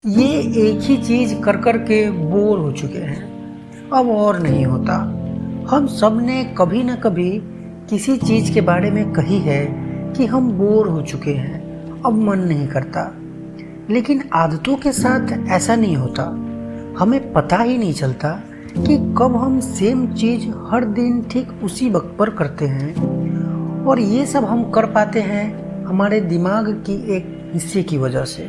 ये एक ही चीज कर कर के बोर हो चुके हैं। अब और नहीं होता। हम सब ने कभी ना कभी किसी चीज के बारे में कही है कि हम बोर हो चुके हैं, अब मन नहीं करता। लेकिन आदतों के साथ ऐसा नहीं होता। हमें पता ही नहीं चलता कि कब हम सेम चीज हर दिन ठीक उसी वक्त पर करते हैं। और ये सब हम कर पाते हैं हमारे दिमाग की एक हिस्से की वजह से,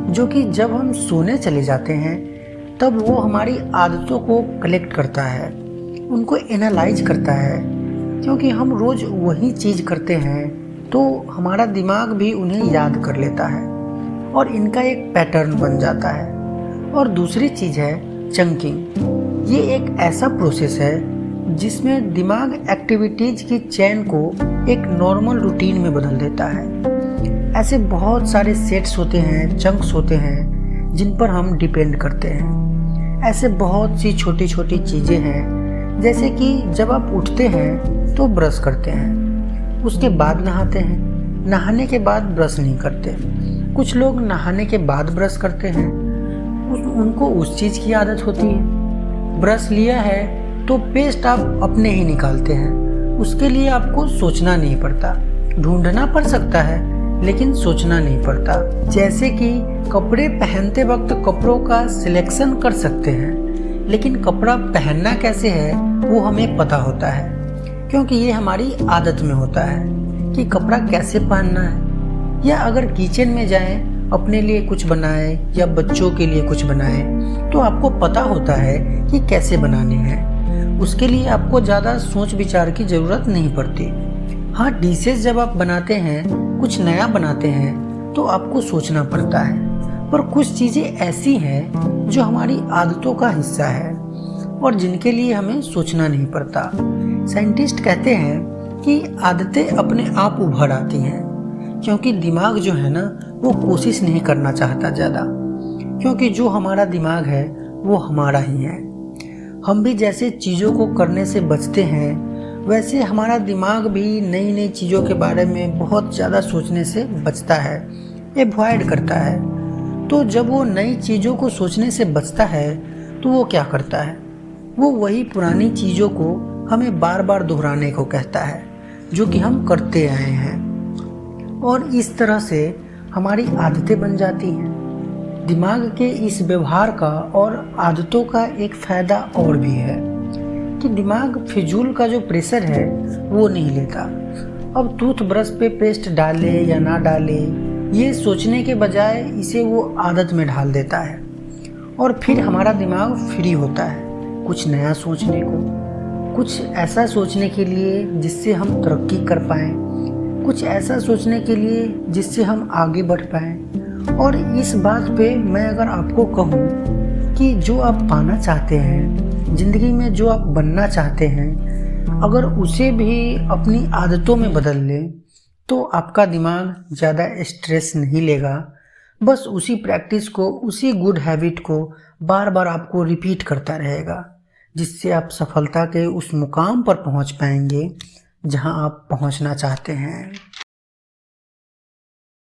जो कि जब हम सोने चले जाते हैं तब वो हमारी आदतों को कलेक्ट करता है, उनको एनालाइज करता है। क्योंकि हम रोज़ वही चीज़ करते हैं तो हमारा दिमाग भी उन्हें याद कर लेता है और इनका एक पैटर्न बन जाता है। और दूसरी चीज़ है चंकिंग। ये एक ऐसा प्रोसेस है जिसमें दिमाग एक्टिविटीज़ की चेन को एक नॉर्मल रूटीन में बदल देता है। ऐसे बहुत सारे सेट्स होते हैं, चंक्स होते हैं जिन पर हम डिपेंड करते हैं। ऐसे बहुत सी छोटी छोटी चीज़ें हैं, जैसे कि जब आप उठते हैं तो ब्रश करते हैं, उसके बाद नहाते हैं, नहाने के बाद ब्रश नहीं करते। कुछ लोग नहाने के बाद ब्रश करते हैं, उनको उस चीज़ की आदत होती है। ब्रश लिया है तो पेस्ट आप अपने ही निकालते हैं, उसके लिए आपको सोचना नहीं पड़ता। ढूंढना पड़ सकता है लेकिन सोचना नहीं पड़ता। जैसे कि कपड़े पहनते वक्त कपड़ों का सिलेक्शन कर सकते हैं, लेकिन कपड़ा पहनना कैसे है वो हमें पता होता है, क्योंकि ये हमारी आदत में होता है कि कपड़ा कैसे पहनना है। या अगर किचन में जाएं, अपने लिए कुछ बनाएं या बच्चों के लिए कुछ बनाएं, तो आपको पता होता है कि कैसे बनाने हैं। उसके लिए आपको ज़्यादा सोच विचार की ज़रूरत नहीं पड़ती। हाँ, डिशेस जब आप बनाते हैं, कुछ नया बनाते हैं, तो आपको सोचना पड़ता है। पर कुछ चीज़ें ऐसी हैं जो हमारी आदतों का हिस्सा है और जिनके लिए हमें सोचना नहीं पड़ता। साइंटिस्ट कहते हैं कि आदतें अपने आप उभर आती हैं, क्योंकि दिमाग जो है ना, वो कोशिश नहीं करना चाहता ज़्यादा। क्योंकि जो हमारा दिमाग है वो हमारा ही है। हम भी जैसे चीज़ों को करने से बचते हैं, वैसे हमारा दिमाग भी नई नई चीज़ों के बारे में बहुत ज़्यादा सोचने से बचता है, एवॉइड करता है। तो जब वो नई चीज़ों को सोचने से बचता है तो वो क्या करता है, वो वही पुरानी चीज़ों को हमें बार बार दोहराने को कहता है, जो कि हम करते आए हैं। और इस तरह से हमारी आदतें बन जाती हैं। दिमाग के इस व्यवहार का और आदतों का एक फ़ायदा और भी है कि दिमाग फिजूल का जो प्रेशर है वो नहीं लेता। अब टूथब्रश पे पेस्ट डाले या ना डाले, ये सोचने के बजाय इसे वो आदत में ढाल देता है। और फिर हमारा दिमाग फ्री होता है कुछ नया सोचने को, कुछ ऐसा सोचने के लिए जिससे हम तरक्की कर पाएँ, कुछ ऐसा सोचने के लिए जिससे हम आगे बढ़ पाएँ। और इस बात पे मैं अगर आपको कहूँ कि जो आप पाना चाहते हैं ज़िंदगी में, जो आप बनना चाहते हैं, अगर उसे भी अपनी आदतों में बदल लें तो आपका दिमाग ज़्यादा स्ट्रेस नहीं लेगा। बस उसी प्रैक्टिस को, उसी गुड हैबिट को बार बार आपको रिपीट करता रहेगा, जिससे आप सफलता के उस मुकाम पर पहुंच पाएंगे जहां आप पहुंचना चाहते हैं।